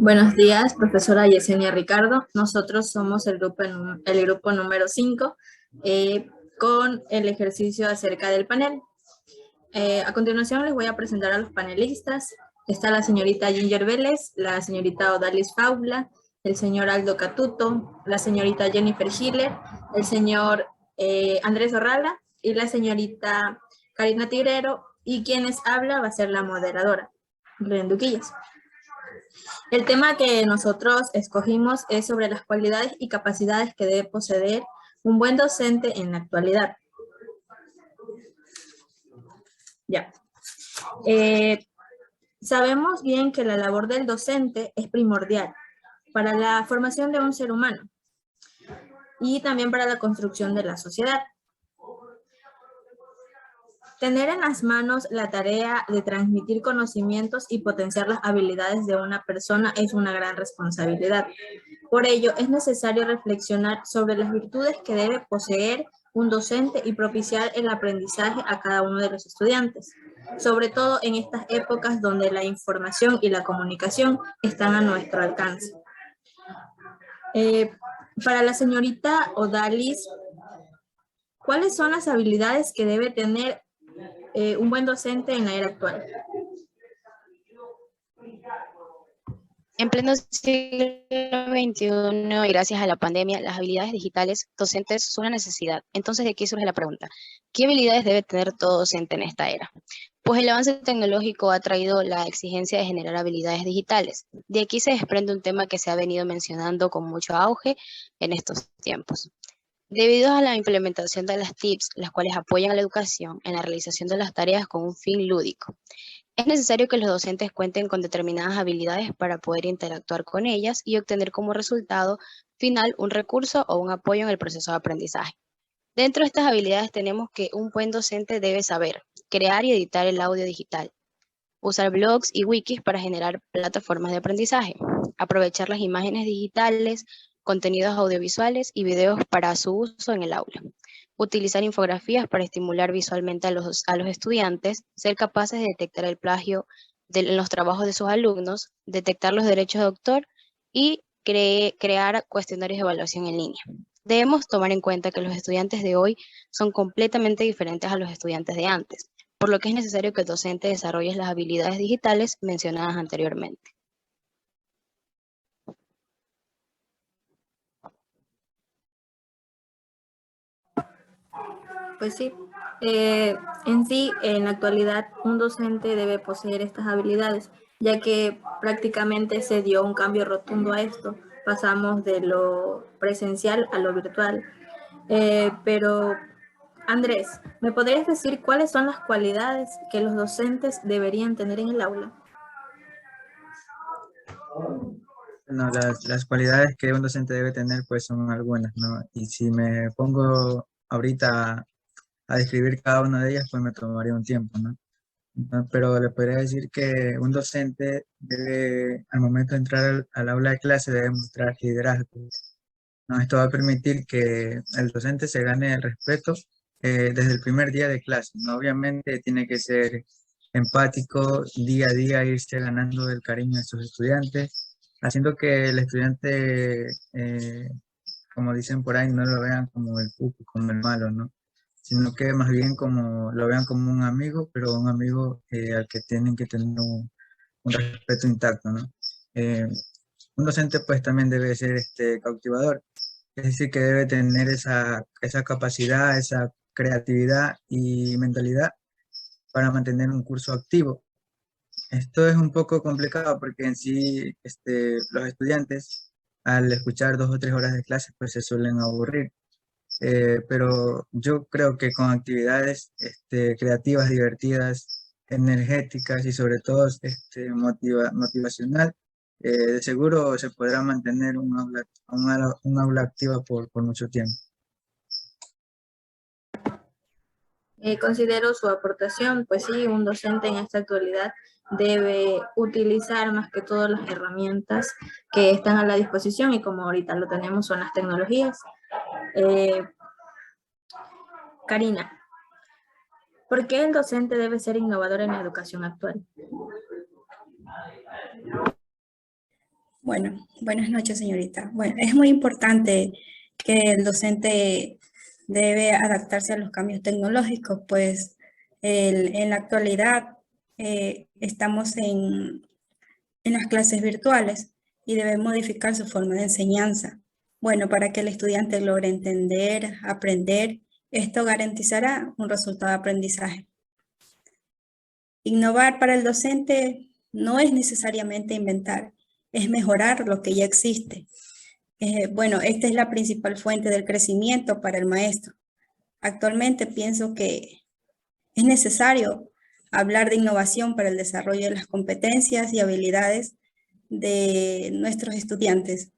Buenos días, profesora Yesenia Ricardo. Nosotros somos el grupo número 5 con el ejercicio acerca del panel. A continuación les voy a presentar a los panelistas. Está la señorita Ginger Vélez, la señorita Odalis Faula, el señor Aldo Catuto, la señorita Jennifer Schiller, el señor Andrés Orrala y la señorita Karina Tigrero, y quienes habla va a ser la moderadora, Renduquillas. El tema que nosotros escogimos es sobre las cualidades y capacidades que debe poseer un buen docente en la actualidad. Ya. Sabemos bien que la labor del docente es primordial para la formación de un ser humano y también para la construcción de la sociedad. Tener en las manos la tarea de transmitir conocimientos y potenciar las habilidades de una persona es una gran responsabilidad. Por ello, es necesario reflexionar sobre las virtudes que debe poseer un docente y propiciar el aprendizaje a cada uno de los estudiantes, sobre todo en estas épocas donde la información y la comunicación están a nuestro alcance. Para la señorita Odalis, ¿cuáles son las habilidades que debe tener un buen docente en la era actual? En pleno siglo XXI y gracias a la pandemia, las habilidades digitales docentes son una necesidad. Entonces, de aquí surge la pregunta: ¿qué habilidades debe tener todo docente en esta era? Pues el avance tecnológico ha traído la exigencia de generar habilidades digitales. De aquí se desprende un tema que se ha venido mencionando con mucho auge en estos tiempos. Debido a la implementación de las TICs, las cuales apoyan a la educación en la realización de las tareas con un fin lúdico, es necesario que los docentes cuenten con determinadas habilidades para poder interactuar con ellas y obtener como resultado final un recurso o un apoyo en el proceso de aprendizaje. Dentro de estas habilidades tenemos que un buen docente debe saber crear y editar el audio digital, usar blogs y wikis para generar plataformas de aprendizaje, aprovechar las imágenes digitales, contenidos audiovisuales y videos para su uso en el aula, utilizar infografías para estimular visualmente a los estudiantes, ser capaces de detectar el plagio en los trabajos de sus alumnos, detectar los derechos de autor y crear cuestionarios de evaluación en línea. Debemos tomar en cuenta que los estudiantes de hoy son completamente diferentes a los estudiantes de antes, por lo que es necesario que el docente desarrolle las habilidades digitales mencionadas anteriormente. Pues sí, en sí, en la actualidad, un docente debe poseer estas habilidades, ya que prácticamente se dio un cambio rotundo a esto. Pasamos de lo presencial a lo virtual. Pero, Andrés, ¿me podrías decir cuáles son las cualidades que los docentes deberían tener en el aula? No, las cualidades que un docente debe tener pues son algunas, ¿no? Y si me pongo ahorita a describir cada una de ellas, pues me tomaría un tiempo, ¿no? Pero le podría decir que un docente debe, al momento de entrar al aula de clase, debe mostrar liderazgo, ¿no? Esto va a permitir que el docente se gane el respeto desde el primer día de clase, ¿no? Obviamente tiene que ser empático, día a día irse ganando el cariño de sus estudiantes, haciendo que el estudiante, como dicen por ahí, no lo vean como el cuco, como el malo, ¿no? Sino que más bien como lo vean como un amigo, pero un amigo al que tienen que tener un respeto intacto, ¿no? Eh, un docente pues también debe ser cautivador, es decir, que debe tener esa capacidad, esa creatividad y mentalidad para mantener un curso activo. Esto es un poco complicado porque en sí los estudiantes al escuchar 2 o 3 horas de clase pues se suelen aburrir. Pero yo creo que con actividades creativas, divertidas, energéticas y sobre todo motivacional, de seguro se podrá mantener un aula activa por mucho tiempo. Considero su aportación, pues sí, un docente en esta actualidad debe utilizar más que todo las herramientas que están a la disposición, y como ahorita lo tenemos son las tecnologías. Karina, ¿por qué el docente debe ser innovador en la educación actual? Bueno, buenas noches, señorita. Bueno, es muy importante que el docente debe adaptarse a los cambios tecnológicos, pues en la actualidad estamos en las clases virtuales y debe modificar su forma de enseñanza. Bueno, para que el estudiante logre entender, aprender, esto garantizará un resultado de aprendizaje. Innovar para el docente no es necesariamente inventar, es mejorar lo que ya existe. Bueno, esta es la principal fuente del crecimiento para el maestro. Actualmente pienso que es necesario hablar de innovación para el desarrollo de las competencias y habilidades de nuestros estudiantes.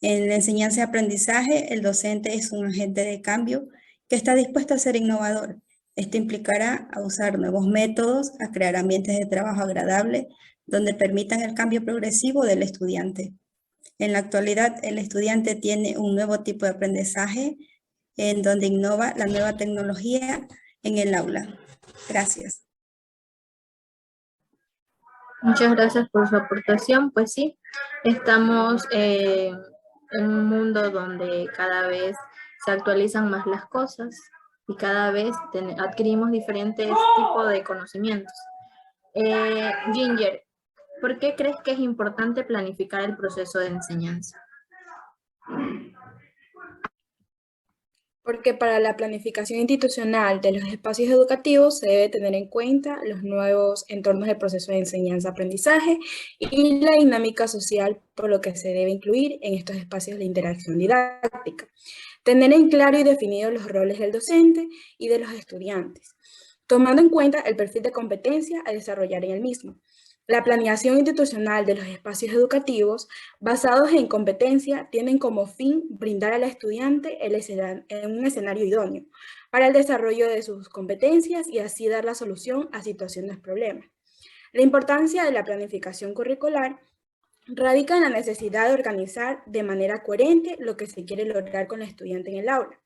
En la enseñanza y aprendizaje, el docente es un agente de cambio que está dispuesto a ser innovador. Esto implicará a usar nuevos métodos, a crear ambientes de trabajo agradables, donde permitan el cambio progresivo del estudiante. En la actualidad, el estudiante tiene un nuevo tipo de aprendizaje en donde innova la nueva tecnología en el aula. Gracias. Muchas gracias por su aportación. Pues sí, estamos en un mundo donde cada vez se actualizan más las cosas y cada vez adquirimos diferentes tipos de conocimientos. Ginger, ¿por qué crees que es importante planificar el proceso de enseñanza? Porque para la planificación institucional de los espacios educativos se debe tener en cuenta los nuevos entornos del proceso de enseñanza-aprendizaje y la dinámica social, por lo que se debe incluir en estos espacios de interacción didáctica. Tener en claro y definido los roles del docente y de los estudiantes, tomando en cuenta el perfil de competencia a desarrollar en el mismo. La planeación institucional de los espacios educativos basados en competencia tienen como fin brindar al estudiante un escenario idóneo para el desarrollo de sus competencias y así dar la solución a situaciones problemas. La importancia de la planificación curricular radica en la necesidad de organizar de manera coherente lo que se quiere lograr con el estudiante en el aula.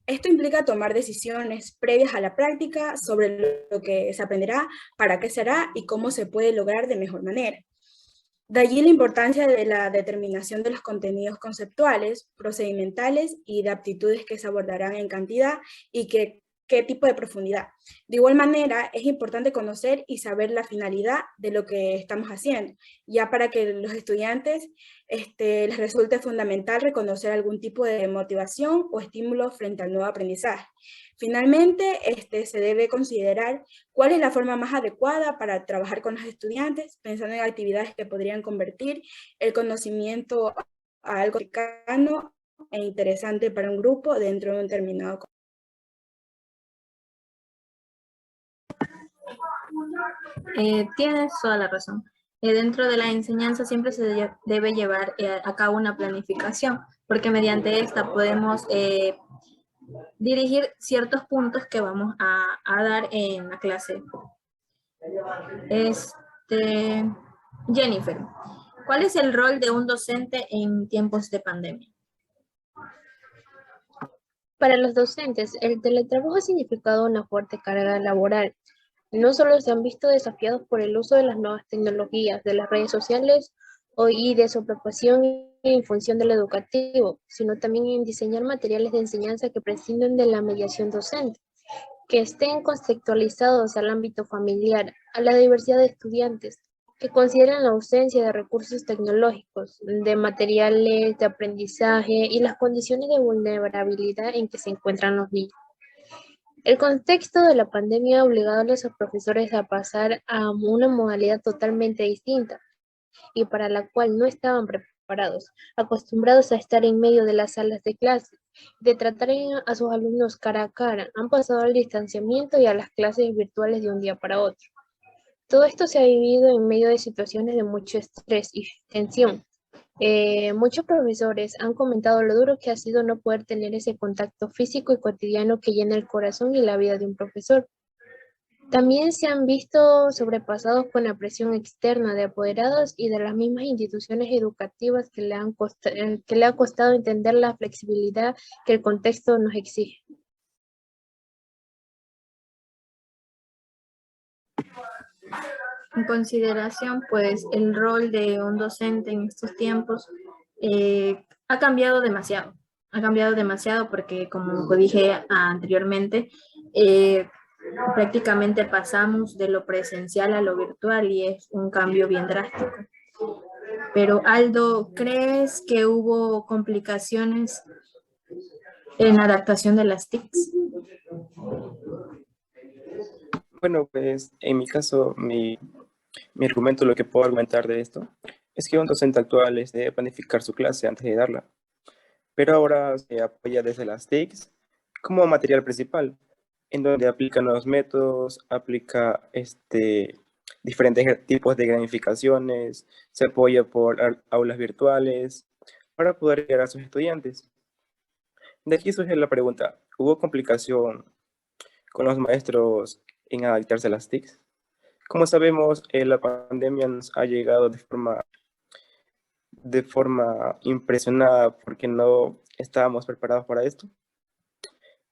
Esto implica tomar decisiones previas a la práctica sobre lo que se aprenderá, para qué será y cómo se puede lograr de mejor manera. De allí la importancia de la determinación de los contenidos conceptuales, procedimentales y de aptitudes que se abordarán en cantidad y qué tipo de profundidad. De igual manera, es importante conocer y saber la finalidad de lo que estamos haciendo, ya para que los estudiantes les resulte fundamental reconocer algún tipo de motivación o estímulo frente al nuevo aprendizaje. Finalmente, se debe considerar cuál es la forma más adecuada para trabajar con los estudiantes, pensando en actividades que podrían convertir el conocimiento a algo cercano e interesante para un grupo dentro de un determinado contexto. Tienes toda la razón. Dentro de la enseñanza siempre se debe llevar a cabo una planificación, porque mediante esta podemos dirigir ciertos puntos que vamos a dar en la clase. Jennifer, ¿cuál es el rol de un docente en tiempos de pandemia? Para los docentes, el teletrabajo ha significado una fuerte carga laboral. No solo se han visto desafiados por el uso de las nuevas tecnologías, de las redes sociales y de su apropiación en función de lo educativo, sino también en diseñar materiales de enseñanza que prescinden de la mediación docente, que estén contextualizados al ámbito familiar, a la diversidad de estudiantes, que consideren la ausencia de recursos tecnológicos, de materiales de aprendizaje y las condiciones de vulnerabilidad en que se encuentran los niños. El contexto de la pandemia ha obligado a los profesores a pasar a una modalidad totalmente distinta y para la cual no estaban preparados, acostumbrados a estar en medio de las salas de clase, de tratar a sus alumnos cara a cara, han pasado al distanciamiento y a las clases virtuales de un día para otro. Todo esto se ha vivido en medio de situaciones de mucho estrés y tensión. Muchos profesores han comentado lo duro que ha sido no poder tener ese contacto físico y cotidiano que llena el corazón y la vida de un profesor. También se han visto sobrepasados con la presión externa de apoderados y de las mismas instituciones educativas que le ha costado entender la flexibilidad que el contexto nos exige. en consideración, pues el rol de un docente en estos tiempos ha cambiado demasiado. Ha cambiado demasiado porque, como dije anteriormente, prácticamente pasamos de lo presencial a lo virtual y es un cambio bien drástico. Pero Aldo, ¿crees que hubo complicaciones en la adaptación de las TICs? Bueno, pues en mi caso, mi argumento, lo que puedo argumentar de esto, es que un docente actual debe planificar su clase antes de darla, pero ahora se apoya desde las TICs como material principal, en donde aplica nuevos métodos, aplica diferentes tipos de gamificaciones, se apoya por aulas virtuales para poder llegar a sus estudiantes. De aquí surge la pregunta, ¿hubo complicación con los maestros en adaptarse a las TICs? Como sabemos, la pandemia nos ha llegado de forma impresionada porque no estábamos preparados para esto,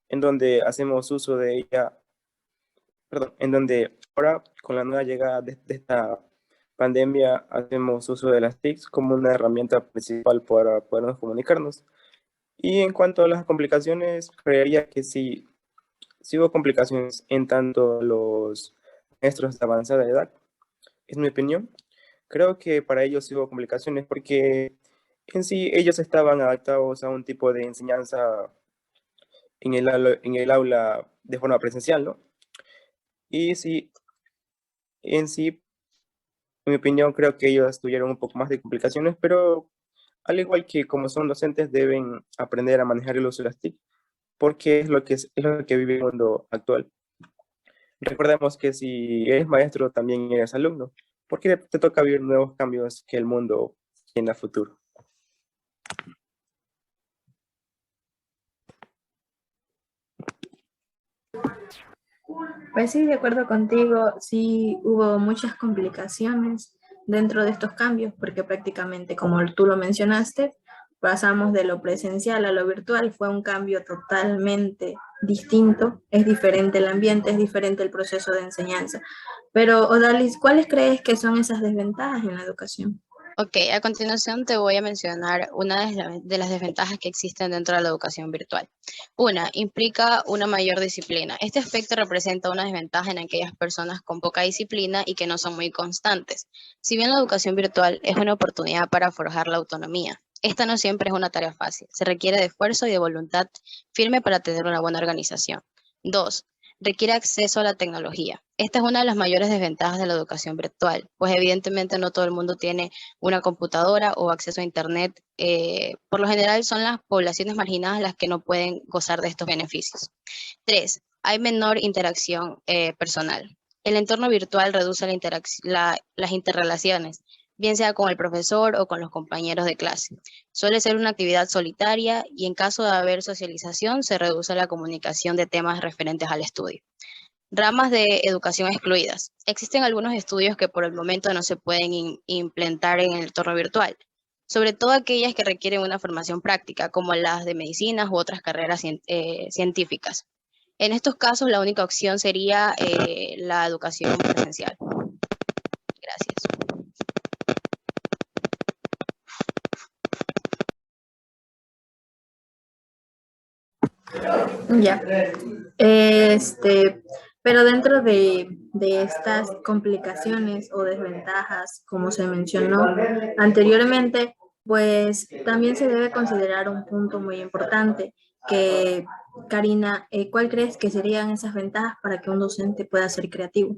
en donde hacemos uso de ella, perdón, en donde ahora con la nueva llegada de esta pandemia hacemos uso de las TICs como una herramienta principal para podernos comunicarnos. Y en cuanto a las complicaciones, creería que sí hubo complicaciones en tanto los maestros de avanzada edad, es mi opinión. Creo que para ellos sí hubo complicaciones porque en sí ellos estaban adaptados a un tipo de enseñanza en el aula de forma presencial, ¿no? Y sí, en sí, en mi opinión, creo que ellos tuvieron un poco más de complicaciones, pero al igual que como son docentes, deben aprender a manejar el uso de las TIC, porque es lo que vive el mundo actual. Recordemos que si eres maestro, también eres alumno, porque te toca vivir nuevos cambios que el mundo tiene a futuro. Pues sí, de acuerdo contigo, sí hubo muchas complicaciones dentro de estos cambios, porque prácticamente, como tú lo mencionaste, pasamos de lo presencial a lo virtual, fue un cambio totalmente distinto, es diferente el ambiente, es diferente el proceso de enseñanza. Pero, Odalis, ¿cuáles crees que son esas desventajas en la educación? Ok, a continuación te voy a mencionar una de las desventajas que existen dentro de la educación virtual. Una, implica una mayor disciplina. Este aspecto representa una desventaja en aquellas personas con poca disciplina y que no son muy constantes. Si bien la educación virtual es una oportunidad para forjar la autonomía, esta no siempre es una tarea fácil. Se requiere de esfuerzo y de voluntad firme para tener una buena organización. Dos, requiere acceso a la tecnología. Esta es una de las mayores desventajas de la educación virtual, pues evidentemente no todo el mundo tiene una computadora o acceso a Internet. Por lo general son las poblaciones marginadas las que no pueden gozar de estos beneficios. 3. Hay menor interacción personal. El entorno virtual reduce las interrelaciones, bien sea con el profesor o con los compañeros de clase. Suele ser una actividad solitaria y en caso de haber socialización se reduce la comunicación de temas referentes al estudio. Ramas de educación excluidas. Existen algunos estudios que por el momento no se pueden implementar en el entorno virtual, sobre todo aquellas que requieren una formación práctica, como las de medicinas u otras carreras científicas. En estos casos, la única opción sería la educación presencial. Gracias. Ya. Pero dentro de estas complicaciones o desventajas, como se mencionó anteriormente, pues también se debe considerar un punto muy importante que, Karina, ¿cuál crees que serían esas ventajas para que un docente pueda ser creativo?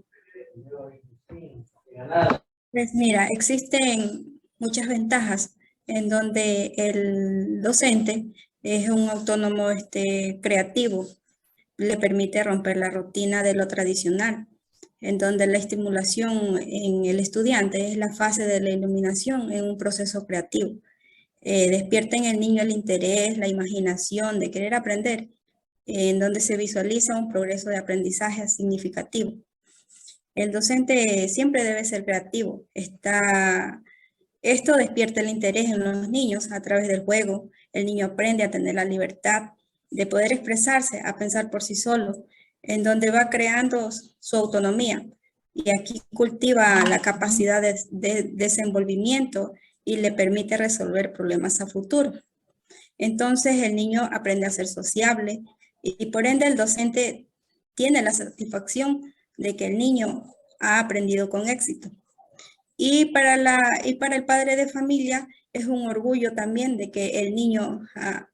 Pues mira, existen muchas ventajas en donde el docente es un autónomo creativo, le permite romper la rutina de lo tradicional, en donde la estimulación en el estudiante es la fase de la iluminación en un proceso creativo. Despierta en el niño el interés, la imaginación de querer aprender, en donde se visualiza un progreso de aprendizaje significativo. El docente siempre debe ser creativo. Esto despierta el interés en los niños a través del juego. El niño aprende a tener la libertad de poder expresarse, a pensar por sí solo, en donde va creando su autonomía. y aquí cultiva la capacidad de desenvolvimiento y le permite resolver problemas a futuro. Entonces el niño aprende a ser sociable y por ende el docente tiene la satisfacción de que el niño ha aprendido con éxito. Y para el padre de familia es un orgullo también de que el niño ha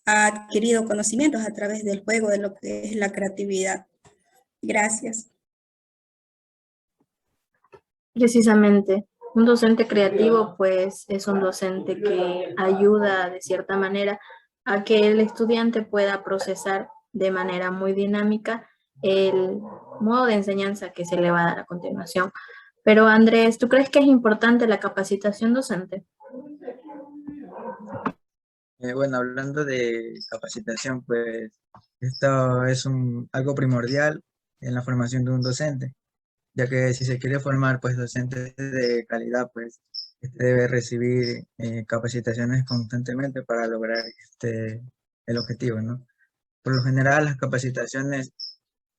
adquirido conocimientos a través del juego, de lo que es la creatividad. Gracias. Precisamente, un docente creativo pues es un docente que ayuda de cierta manera a que el estudiante pueda procesar de manera muy dinámica el modo de enseñanza que se le va a dar a continuación. Pero Andrés, ¿tú crees que es importante la capacitación docente? Bueno, hablando de capacitación, pues esto es algo primordial en la formación de un docente, ya que si se quiere formar pues docentes de calidad, pues debe recibir capacitaciones constantemente para lograr el objetivo, ¿no? Por lo general, las capacitaciones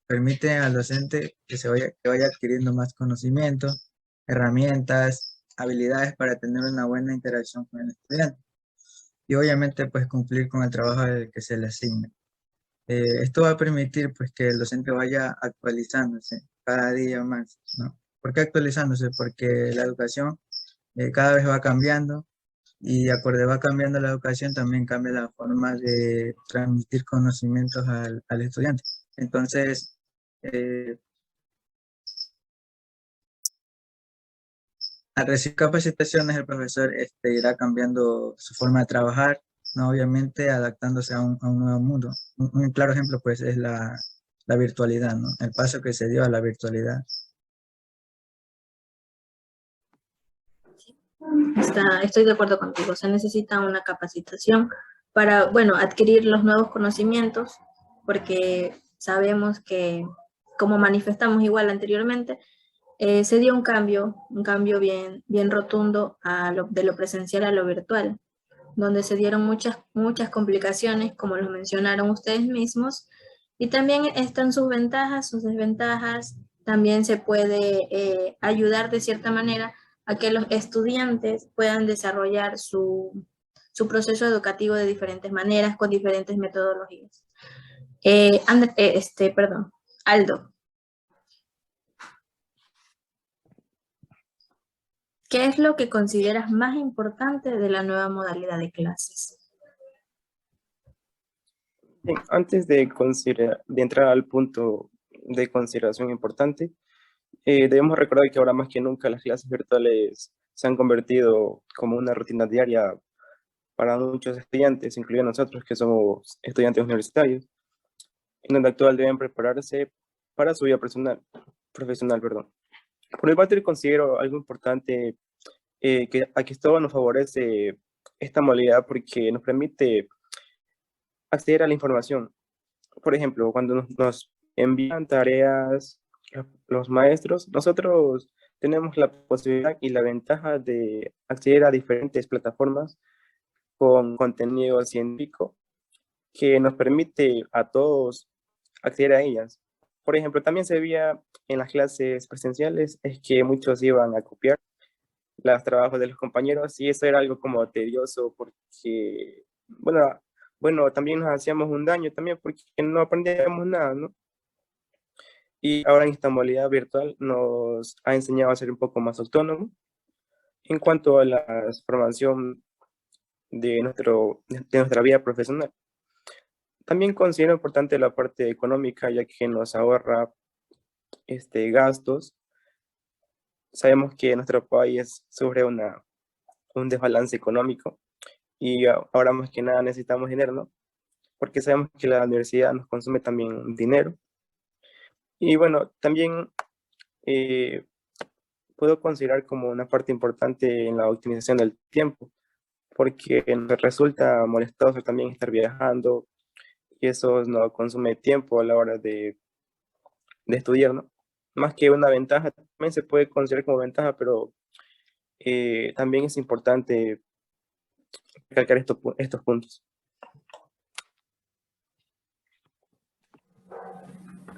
permiten al docente que vaya adquiriendo más conocimiento, herramientas, habilidades para tener una buena interacción con el estudiante y obviamente pues cumplir con el trabajo que se le asigne. Esto va a permitir pues que el docente vaya actualizándose cada día más, ¿no? ¿Por qué actualizándose? Porque la educación cada vez va cambiando y acorde va cambiando la educación también cambia la forma de transmitir conocimientos al estudiante. Entonces, al recibir capacitaciones, el profesor irá cambiando su forma de trabajar, ¿no? Obviamente adaptándose a un nuevo mundo. Un claro ejemplo, pues, es la virtualidad, ¿no? El paso que se dio a la virtualidad. Estoy de acuerdo contigo, se necesita una capacitación para, bueno, adquirir los nuevos conocimientos, porque sabemos que, como manifestamos igual anteriormente, se dio un cambio bien rotundo de lo presencial a lo virtual, donde se dieron muchas complicaciones, como lo mencionaron ustedes mismos, y también están sus ventajas, sus desventajas. También se puede ayudar de cierta manera a que los estudiantes puedan desarrollar su proceso educativo de diferentes maneras, con diferentes metodologías. Aldo, ¿qué es lo que consideras más importante de la nueva modalidad de clases? Bien, antes de entrar al punto de consideración importante, debemos recordar que ahora más que nunca las clases virtuales se han convertido como una rutina diaria para muchos estudiantes, incluidos nosotros que somos estudiantes universitarios, en donde actual deben prepararse para su vida profesional. Por mi parte, considero algo importante que aquí esto nos favorece esta modalidad porque nos permite acceder a la información. Por ejemplo, cuando nos envían tareas los maestros, nosotros tenemos la posibilidad y la ventaja de acceder a diferentes plataformas con contenido científico que nos permite a todos acceder a ellas. Por ejemplo, también se veía en las clases presenciales es que muchos iban a copiar los trabajos de los compañeros y eso era algo como tedioso porque, bueno, también nos hacíamos un daño también porque no aprendíamos nada, ¿no? Y ahora en esta modalidad virtual nos ha enseñado a ser un poco más autónomos en cuanto a la formación de nuestra vida profesional. También considero importante la parte económica, ya que nos ahorra gastos. Sabemos que nuestro país sufre un desbalance económico y ahora más que nada necesitamos dinero, ¿no? Porque sabemos que la universidad nos consume también dinero. Y bueno, también puedo considerar como una parte importante en la optimización del tiempo, porque nos resulta molestoso también estar viajando y eso nos consume tiempo a la hora de estudiar, ¿no? Más que una ventaja, también se puede considerar como ventaja, pero también es importante recalcar estos puntos.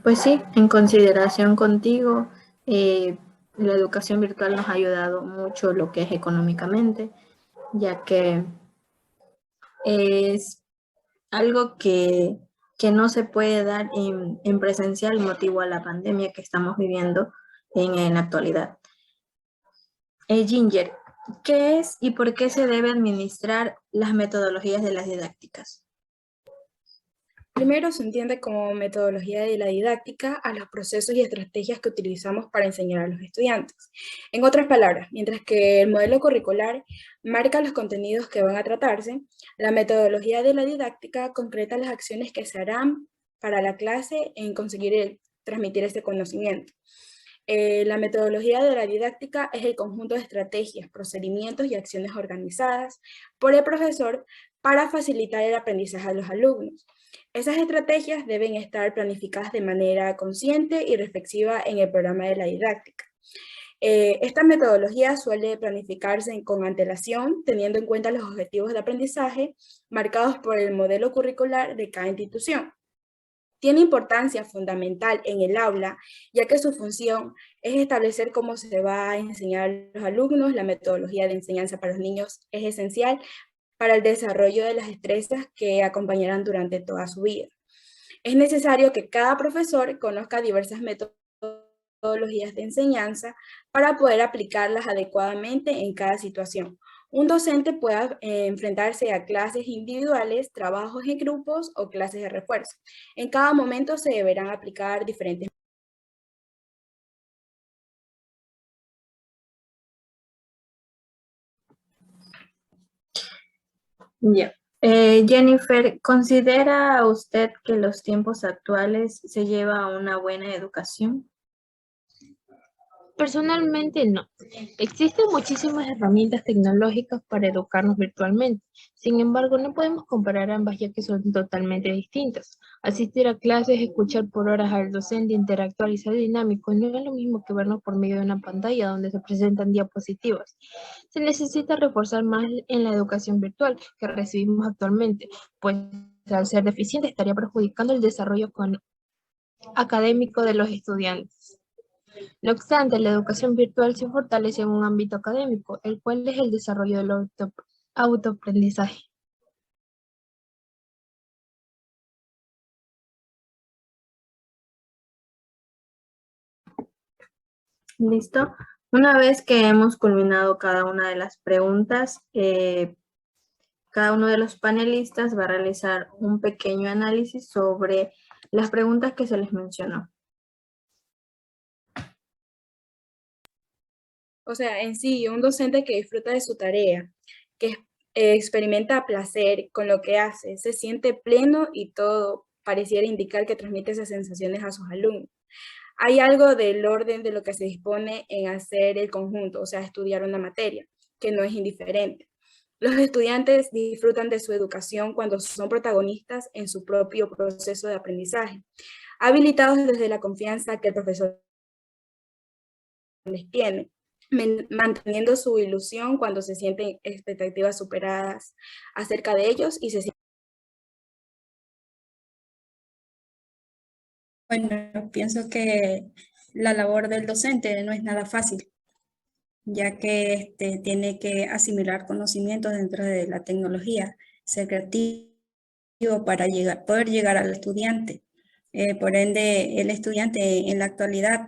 Pues sí, en consideración contigo, la educación virtual nos ha ayudado mucho lo que es económicamente, ya que es algo que no se puede dar en presencial motivo a la pandemia que estamos viviendo en la actualidad. Ginger, ¿qué es y por qué se debe administrar las metodologías de las didácticas? Primero se entiende como metodología de la didáctica a los procesos y estrategias que utilizamos para enseñar a los estudiantes. En otras palabras, mientras que el modelo curricular marca los contenidos que van a tratarse, la metodología de la didáctica concreta las acciones que se harán para la clase en conseguir transmitir este conocimiento. La metodología de la didáctica es el conjunto de estrategias, procedimientos y acciones organizadas por el profesor para facilitar el aprendizaje a los alumnos. Esas estrategias deben estar planificadas de manera consciente y reflexiva en el programa de la didáctica. Esta metodología suele planificarse con antelación, teniendo en cuenta los objetivos de aprendizaje marcados por el modelo curricular de cada institución. Tiene importancia fundamental en el aula, ya que su función es establecer cómo se va a enseñar a los alumnos. La metodología de enseñanza para los niños es esencial para el desarrollo de las destrezas que acompañarán durante toda su vida. Es necesario que cada profesor conozca diversas metodologías de enseñanza para poder aplicarlas adecuadamente en cada situación. Un docente pueda enfrentarse a clases individuales, trabajos en grupos o clases de refuerzo. En cada momento se deberán aplicar diferentes. Ya. Jennifer, ¿considera usted que los tiempos actuales se lleva a una buena educación? Personalmente no. Existen muchísimas herramientas tecnológicas para educarnos virtualmente. Sin embargo, no podemos comparar ambas ya que son totalmente distintas. Asistir a clases, escuchar por horas al docente, interactuar y ser dinámico no es lo mismo que vernos por medio de una pantalla donde se presentan diapositivas. Se necesita reforzar más en la educación virtual que recibimos actualmente, pues al ser deficiente estaría perjudicando el desarrollo académico de los estudiantes. No obstante, la educación virtual se fortalece en un ámbito académico, el cual es el desarrollo del autoaprendizaje. Listo. Una vez que hemos culminado cada una de las preguntas, cada uno de los panelistas va a realizar un pequeño análisis sobre las preguntas que se les mencionó. O sea, en sí, un docente que disfruta de su tarea, que experimenta placer con lo que hace, se siente pleno y todo pareciera indicar que transmite esas sensaciones a sus alumnos. Hay algo del orden de lo que se dispone en hacer el conjunto, o sea, estudiar una materia, que no es indiferente. Los estudiantes disfrutan de su educación cuando son protagonistas en su propio proceso de aprendizaje, habilitados desde la confianza que el profesor les tiene, manteniendo su ilusión cuando se sienten expectativas superadas acerca de ellos y se sienten. Bueno, pienso que la labor del docente no es nada fácil, ya que tiene que asimilar conocimientos dentro de la tecnología, ser creativo para poder llegar al estudiante. Por ende, el estudiante en la actualidad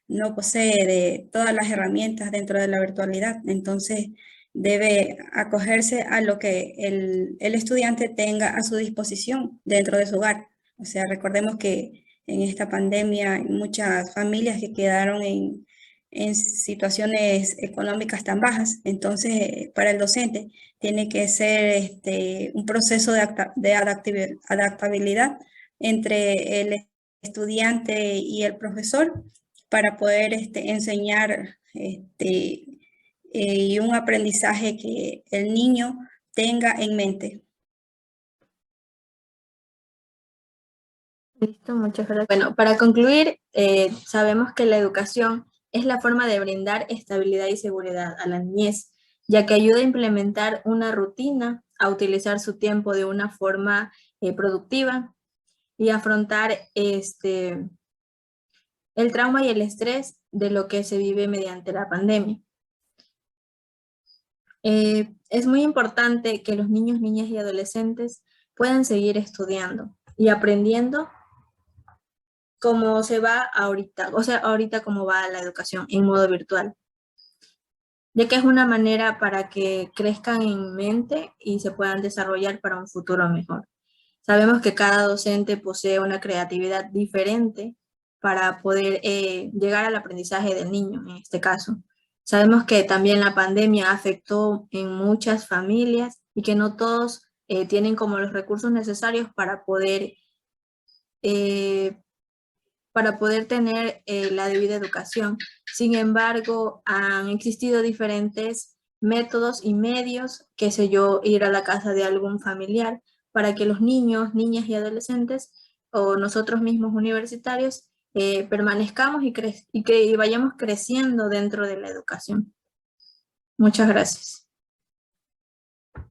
no posee de todas las herramientas dentro de la virtualidad, entonces debe acogerse a lo que el estudiante tenga a su disposición dentro de su hogar. O sea, recordemos que en esta pandemia hay muchas familias que quedaron en situaciones económicas tan bajas, entonces para el docente tiene que ser un proceso de adaptabilidad entre el estudiante y el profesor para poder enseñar y un aprendizaje que el niño tenga en mente. Listo, muchas gracias. Bueno, para concluir, sabemos que la educación es la forma de brindar estabilidad y seguridad a la niñez, ya que ayuda a implementar una rutina, a utilizar su tiempo de una forma productiva y afrontar el trauma y el estrés de lo que se vive mediante la pandemia. Es muy importante que los niños, niñas y adolescentes puedan seguir estudiando y aprendiendo como se va ahorita, o sea, ahorita como va la educación en modo virtual, ya que es una manera para que crezcan en mente y se puedan desarrollar para un futuro mejor. Sabemos que cada docente posee una creatividad diferente para poder llegar al aprendizaje del niño, en este caso. Sabemos que también la pandemia afectó en muchas familias y que no todos tienen como los recursos necesarios para poder tener la debida educación. Sin embargo, han existido diferentes métodos y medios, qué sé yo, ir a la casa de algún familiar para que los niños, niñas y adolescentes o nosotros mismos universitarios permanezcamos y vayamos creciendo dentro de la educación. Muchas gracias.